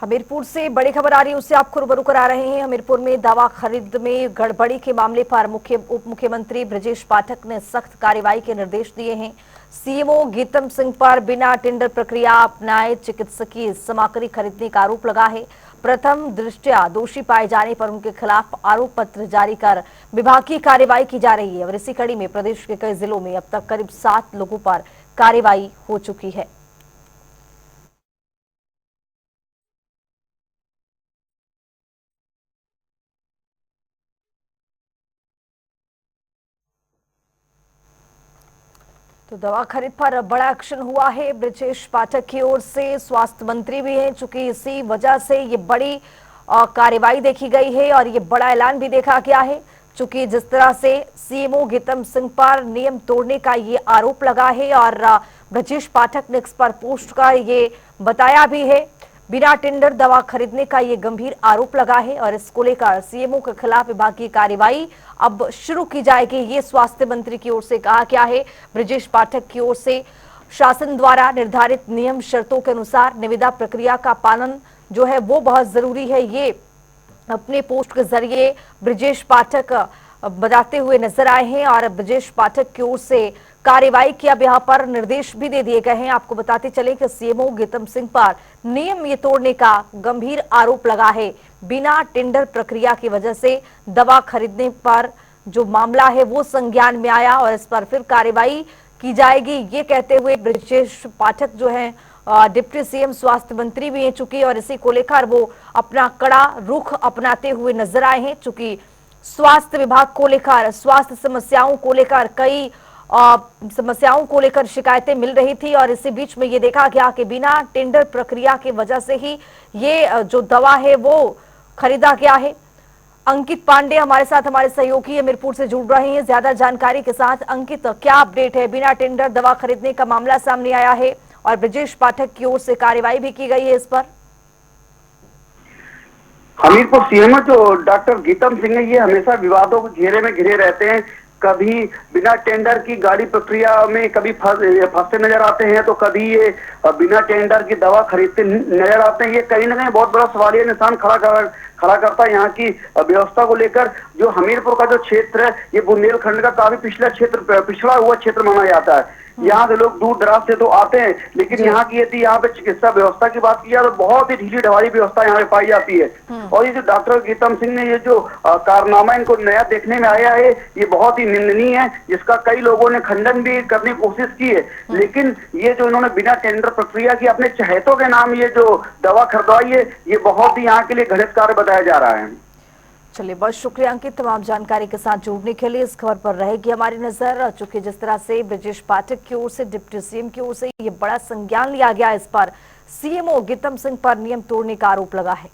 हमीरपुर से बड़ी खबर आ रही है, उससे आपको रूबरू करा रहे हैं। हमीरपुर में दवा खरीद में गड़बड़ी के मामले पर उप मुख्यमंत्री ब्रजेश पाठक ने सख्त कार्रवाई के निर्देश दिए हैं। सीएमओ गीतम सिंह पर बिना टेंडर प्रक्रिया अपनाए चिकित्सकीय सामग्री खरीदने का आरोप लगा है। प्रथम दृष्टया दोषी पाए जाने पर उनके खिलाफ आरोप पत्र जारी कर विभागीय कार्रवाई की जा रही है और इसी कड़ी में प्रदेश के कई जिलों में अब तक करीब 7 लोगों पर कार्रवाई हो चुकी है। तो दवा खरीद पर बड़ा एक्शन हुआ है ब्रजेश पाठक की ओर से। स्वास्थ्य मंत्री भी हैं, चूंकि इसी वजह से ये बड़ी कार्रवाई देखी गई है और ये बड़ा ऐलान भी देखा गया है। चूंकि जिस तरह से सीएमओ गीतम सिंह पर नियम तोड़ने का ये आरोप लगा है और ब्रजेश पाठक ने इस पर पोस्ट कर ये बताया भी है, बिना टेंडर दवा खरीदने का ये गंभीर आरोप लगा है और इसको लेकर सीएमओ के खिलाफ विभागीय कार्रवाई अब शुरू की जाएगी। ये स्वास्थ्य मंत्री की ओर से कहा गया है। ब्रजेश पाठक की ओर से शासन द्वारा निर्धारित नियम शर्तों के अनुसार निविदा प्रक्रिया का पालन जो है वो बहुत जरूरी है। ये अपने पोस्ट के जरिए ब्रजेश पाठक बताते हुए नजर आए हैं और ब्रजेश पाठक की ओर से कार्रवाई की अब यहाँ पर निर्देश भी दे दिए गए हैं। आपको बताते चले कि सीएमओ गीतम सिंह पर नियम ये तोड़ने का गंभीर आरोप लगा है। बिना टेंडर प्रक्रिया की वजह से दवा खरीदने पर जो मामला है वो संज्ञान में आया और इस पर फिर कार्रवाई की जाएगी। ये कहते हुए ब्रजेश पाठक जो है डिप्टी सीएम स्वास्थ्य मंत्री भी हैं चूंकि, और इसी को लेकर वो अपना कड़ा रुख अपनाते हुए नजर आए हैं। चूंकि स्वास्थ्य विभाग को लेकर, स्वास्थ्य समस्याओं को लेकर कई समस्याओं को लेकर शिकायतें मिल रही थी और इसी बीच में ये देखा गया कि बिना टेंडर प्रक्रिया की वजह से ही ये जो दवा है वो खरीदा गया है। अंकित पांडे हमारे साथ, हमारे सहयोगी हमीरपुर से जुड़ रहे हैं ज्यादा जानकारी के साथ। अंकित, क्या अपडेट है? बिना टेंडर दवा खरीदने का मामला सामने आया है और ब्रजेश पाठक की ओर से कार्रवाई भी की गई है इस पर। हमीरपुर सीएमओ जो डॉक्टर गीतम सिंह है, ये हमेशा विवादों के घेरे में घिरे रहते हैं। कभी बिना टेंडर की गाड़ी प्रक्रिया में कभी फंसते नजर आते हैं, तो कभी ये बिना टेंडर की दवा खरीदते नजर आते हैं। ये कहीं ना कहीं बहुत बड़ा सवालिया निशान खड़ा करता है यहाँ की व्यवस्था को लेकर। जो हमीरपुर का जो क्षेत्र है, ये बुंदेलखंड का काफी पिछड़ा हुआ क्षेत्र माना जाता है। यहाँ से लोग दूर दराज से तो आते हैं, लेकिन यहाँ की यदि यहाँ पे चिकित्सा व्यवस्था की बात की जाए तो बहुत ही ढीली ढवाली व्यवस्था यहाँ पे पाई जाती है। और ये जो डॉक्टर गीतम सिंह ने ये जो कारनामा इनको नया देखने में आया है, ये बहुत ही निंदनीय है, जिसका कई लोगों ने खंडन भी करने की कोशिश की है। लेकिन ये जो इन्होंने बिना टेंडर प्रक्रिया की अपने चहेतों के नाम ये जो दवा खरीदवाई है, ये बहुत ही यहाँ के लिए घृणित कार्य बताया जा रहा है। चलिए, बहुत शुक्रिया अंकित तमाम जानकारी के साथ जुड़ने के लिए। इस खबर पर रहेगी हमारी नजर। चूंकि जिस तरह से ब्रजेश पाठक की ओर से, डिप्टी सीएम की ओर से ये बड़ा संज्ञान लिया गया, इस पर सीएमओ गीतम सिंह पर नियम तोड़ने का आरोप लगा है।